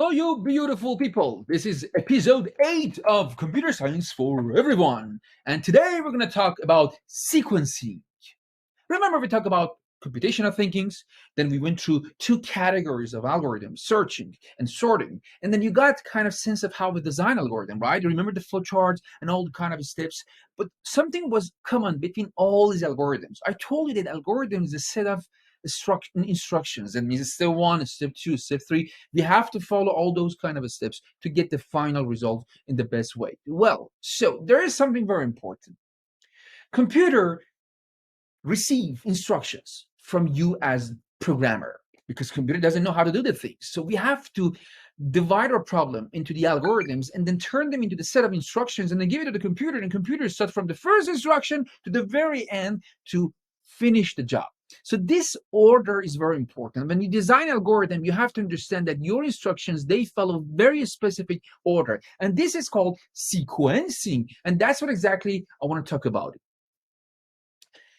Oh, you beautiful people. This is episode 8 of Computer Science for Everyone. And today we're going to talk about sequencing. Remember, we talked about computational thinkings, then we went through two categories of algorithms, searching and sorting. And then you got kind of sense of how we design algorithm, right? You remember the flowcharts and all the kind of steps. But something was common between all these algorithms. I told you that algorithm is a set of instructions. That means step one, step two, step three. We have to follow all those kind of steps to get the final result in the best way. Well, so there is something very important. Computer receive instructions from you as programmer because computer doesn't know how to do the things. So we have to divide our problem into the algorithms and then turn them into the set of instructions and then give it to the computer, and computer start from the first instruction to the very end to finish the job. So this order is very important. When you design algorithm, you have to understand that your instructions, they follow very specific order. And this is called sequencing. And that's what exactly I want to talk about.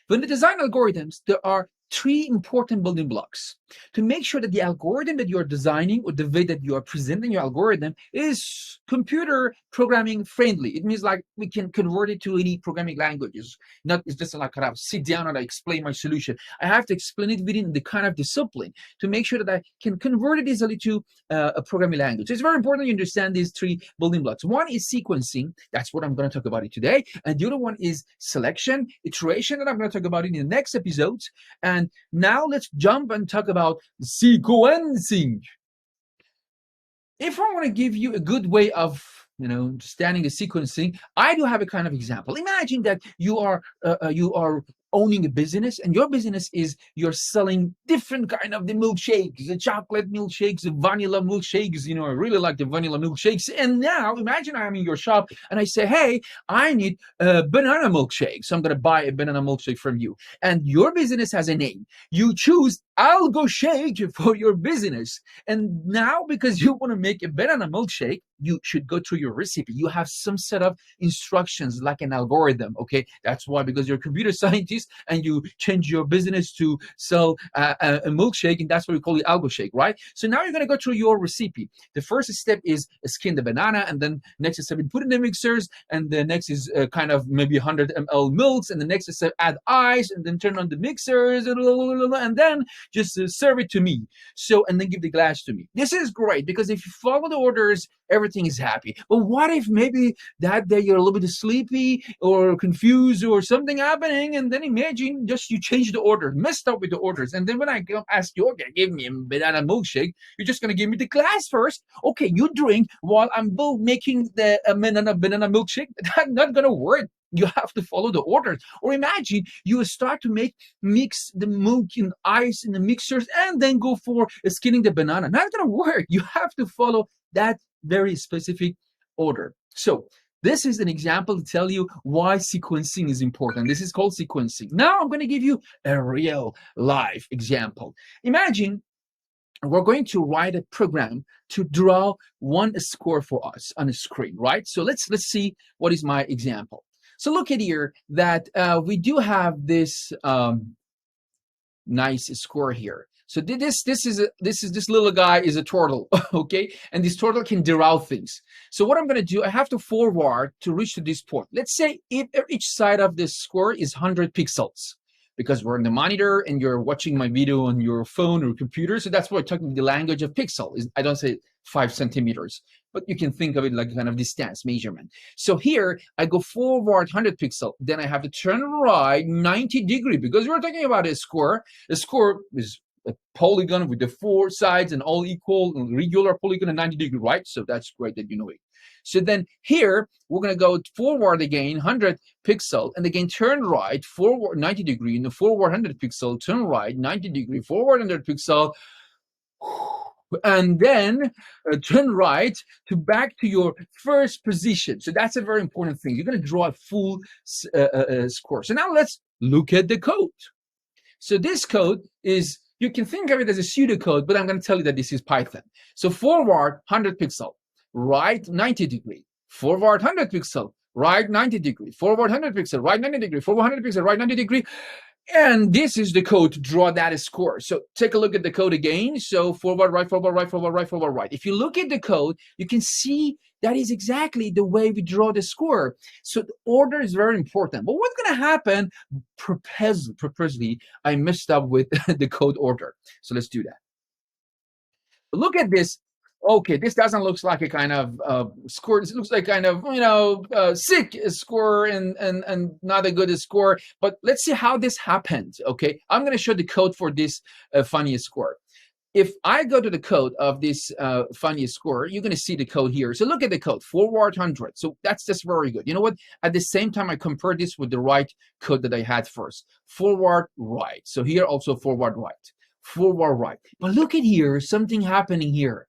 When we design algorithms, there are three important building blocks to make sure that the algorithm that you are designing or the way that you are presenting your algorithm is computer programming friendly. It means like we can convert it to any programming languages. Not it's just like kind of sit down and I explain my solution. I have to explain it within the kind of discipline to make sure that I can convert it easily to a programming language. So it's very important you understand these three building blocks. One is sequencing. That's what I'm going to talk about it today. And the other one is selection, iteration, that I'm going to talk about it in the next episodes. And now let's jump and talk about sequencing. If I want to give you a good way of understanding the sequencing, I do have a kind of example. Imagine that you are owning a business, and your business is you're selling different kind of the milkshakes, the chocolate milkshakes, the vanilla milkshakes. I really like the vanilla milkshakes. And now imagine I'm in your shop and I say, hey, I need a banana milkshake. So I'm going to buy a banana milkshake from you. And your business has a name. You choose Algo Shake for your business. And now because you want to make a banana milkshake, you should go through your recipe. You have some set of instructions like an algorithm. Okay, that's why, because you're a computer scientist and you change your business to sell a milkshake, and that's what we call the algo shake, right? So now you're going to go through your recipe. The first step is skin the banana, and then next step is put in the mixers, and the next is kind of maybe 100 ml milks, and the next step add ice, and then turn on the mixers, and then just serve it to me. So, and then give the glass to me. This is great because if you follow the orders, everything is happy. But what if maybe that day you're a little bit sleepy or confused or something happening, and then imagine just you change the order, messed up with the orders, and then when I ask you, okay, give me a banana milkshake, you're just gonna give me the glass first. Okay, you drink while I'm making the banana milkshake. That's not gonna work. You have to follow the orders. Or imagine you start to mix the milk and ice in the mixers and then go for skinning the banana. Not gonna work. You have to follow that very specific order. So this is an example to tell you why sequencing is important. This is called sequencing. Now I'm going to give you a real life example. Imagine we're going to write a program to draw one score for us on a screen, right? So let's see what is my example. So look at here that we do have this nice score here. So this little guy is a turtle, okay? And this turtle can draw things. So what I'm going to do, I have to forward to reach to this point. Let's say if each side of this square is 100 pixels, because we're in the monitor and you're watching my video on your phone or computer. So that's why I'm talking the language of pixel. I don't say 5 centimeters, but you can think of it like kind of distance measurement. So here I go forward 100 pixel, then I have to turn right 90 degree because we're talking about a square. A square is a polygon with the 4 sides and all equal, and regular polygon and 90 degree, right? So that's great that you know it. So then here we're going to go forward again 100 pixel, and again turn right forward 90 degree, and the forward 100 pixel, turn right 90 degree, forward 100 pixel, and then turn right to back to your first position. So that's a very important thing. You're going to draw a full square. So now let's look at the code. So this code is, you can think of it as a pseudocode, but I'm going to tell you that this is Python. So forward 100 pixel, right 90 degree, forward 100 pixel, right 90 degree, forward 100 pixel, right 90 degree, forward 100 pixel, right 90 degree. And this is the code to draw that score. So take a look at the code again. So forward, right, forward, right, forward, right, forward, right. If you look at the code, you can see that is exactly the way we draw the score. So the order is very important. But what's going to happen? Purposely, I messed up with the code order. So let's do that. Look at this. Okay, this doesn't look like a kind of score. This looks like kind of sick score and not a good score. But let's see how this happened. Okay, I'm going to show the code for this funny score. If I go to the code of this funny score, you're going to see the code here. So look at the code, forward 100. So that's just very good. You know what? At the same time, I compare this with the right code that I had first. Forward right. So here also forward right. Forward right. But look at here, something happening here.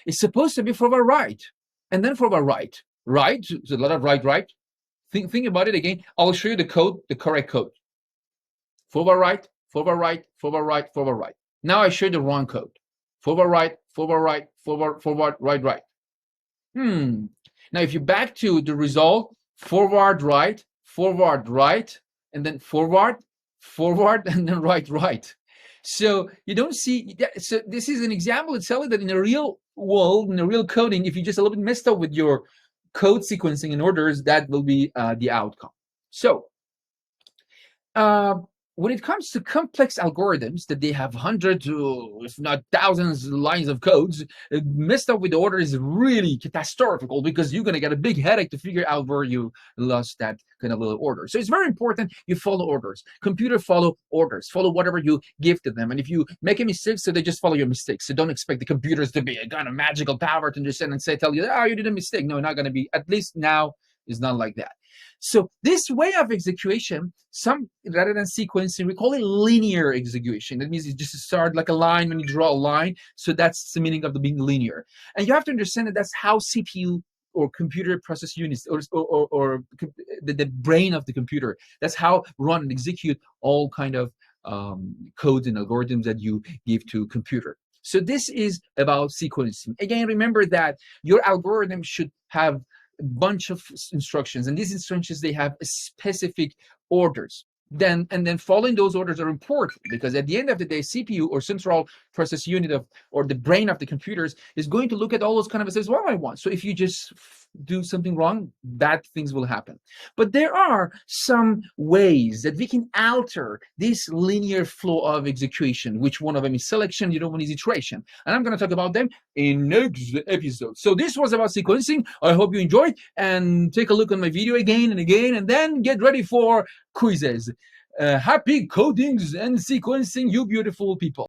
It's supposed to be forward right. And then forward right. Right. There's a lot of right. Think about it again. I'll show you the code, the correct code. Forward right, forward right, forward right, forward right. Now I show you the wrong code. Forward right, forward right, forward, right. Now if you back to the result, forward right, and then forward, and then right. So you don't see that. So this is an example to tell you that in the real world, in the real coding, if you just a little bit messed up with your code sequencing and orders, that will be the outcome. So when it comes to complex algorithms that they have hundreds, if not thousands, lines of codes, messed up with the order is really catastrophical because you're going to get a big headache to figure out where you lost that kind of little order. So it's very important you follow orders. Computers follow orders, follow whatever you give to them. And if you make a mistake, so they just follow your mistakes. So don't expect the computers to be a kind of magical power to understand and tell you, oh, you did a mistake. No, not going to be. At least now is not like that. So this way of execution, rather than sequencing, we call it linear execution. That means you just start like a line when you draw a line. So that's the meaning of the being linear. And you have to understand that that's how CPU or computer process units or the brain of the computer, that's how run and execute all kind of codes and algorithms that you give to computer. So this is about sequencing. Again, remember that your algorithm should have bunch of instructions, and these instructions, they have specific orders. Then following those orders are important because at the end of the day, CPU or central process unit or the brain of the computers is going to look at all those kind of and says, what do I want? So if you just do something wrong, bad things will happen. But there are some ways that we can alter this linear flow of execution, which one of them is selection, the other one is iteration. And I'm going to talk about them in next episode. So this was about sequencing. I hope you enjoyed, and take a look on my video again and again, and then get ready for quizzes. Happy codings and sequencing, you beautiful people.